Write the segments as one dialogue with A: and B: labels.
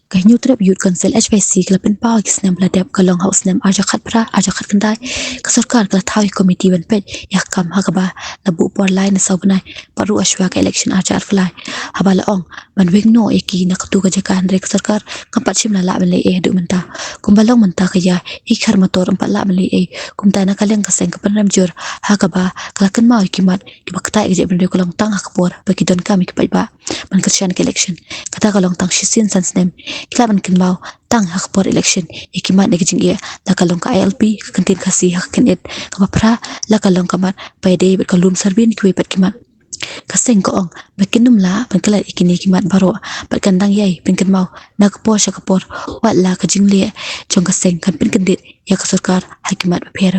A: cái nhu trep youth council HPC kala pen paw kisnem la dep kalong house nem aja khat pra aja khat kendai ka sarkar kala thawi committee ban pet yak kam ha ba la bu por line na sabnai paru ashwa ka election aja arflai habala ong ban wing no eki na katu ka jakan rek sarkar kampat shim la ban le e du menta kumbalong menta ka ya ikhar motor empat la ban le e kumta na kaleng ka seng ka panram jur ha ba kala kan mau kimat ki bakta e je ban re kolong tang ha kapor bagi don kami ki ba ban kersian ke election kata kalong tang shisin sans nem kila ban kin mau tang hak por election ikimat negi jing ia la kalong ka ILP ka kantin kasi hak kin et ka bapra la kalong kamat payde bet kalum sarbin ki pet kimat kaseng ko ong bakinum la ban kala ikini kimat baro bat kandang yai pin kin mau na ka por sha ka por wat la ka jing le jong kaseng kan pin kendit ya ka sarkar hakimat per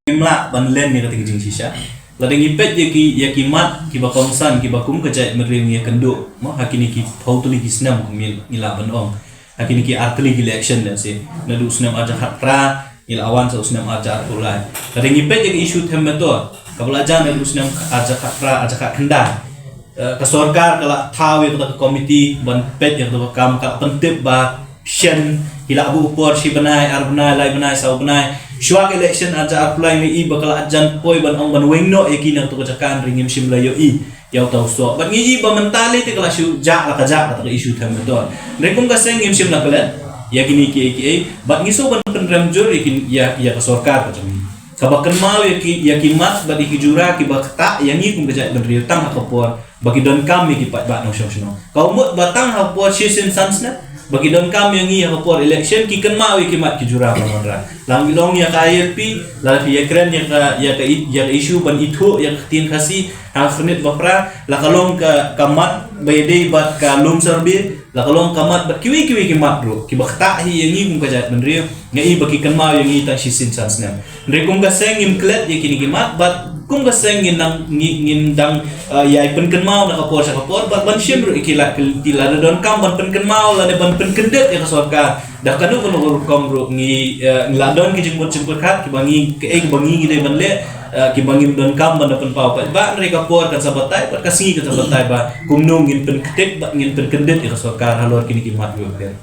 B: Imla ban len ni kata kijing sisa. Ladang ipet ya kimat ki ba kongsan ki ba kum kajai mering ya kendo. Mo hakini ki pautuli ki snam kumil ila ban ong. Hakini ki artli ki election dan se. Nadu snam aja hatra ila awan sa snam aja artulai. Ladang ipet ya isu temmeto. Kabelajan nadu snam aja hatra aja ka kenda. Ka sarkar kala thawi ka komiti ban pet ya ka kam ka pentip ba shen ila abu upor si benai ar benai lai benai sau benai syuak election aja apply ni i bakal ajan poi ban ong ban wengno yakina to kacakan ringim simla yo i yau tau so ban ngi ba mentali te kala syu ja la kaja ta isu tham do rekum ka seng ngim simla kala yakini ki ban ngi so ban penram jur yakin ya ka sarkar ka jami kabakan mau yakimat badi kijura ki bakta yangi kum kaja ban riu tang ha kapor bagi don kami ki pat ba no sino kau mut batang ha por season sans na bagi don kami yang iya kapor election ki kan mau kimat ki jura manra lang long ya ka ILP la ya kren ya isu ban itu yang tin kasi hafnit bapra la kalong ka kamat bayde bat ka lum serbi la kalong kamat bat kiwi kimat bro ki bakta hi yang kum kajat benri ngai bagi kan mau yang ita sisin sansna rekum ka sengim klet ya kini kimat bat kum ka sengin nang ngindang ya pen kan mau na kapor sa kapor bat ban sim bro ikila tila don kam ban pen kan mau la ban pen kendet ya ka sarkar dah kanu kono kom bro ngi ngladon ki jemput khat ki bangi ke bangi ngide ban le ki bangi don kam ban pen pau ba mereka por kan sabatai pat kasi ka sabatai ba kumnung ngin pen ketet ba ngin pen kendet ya ka sarkar halor kini kimat yo per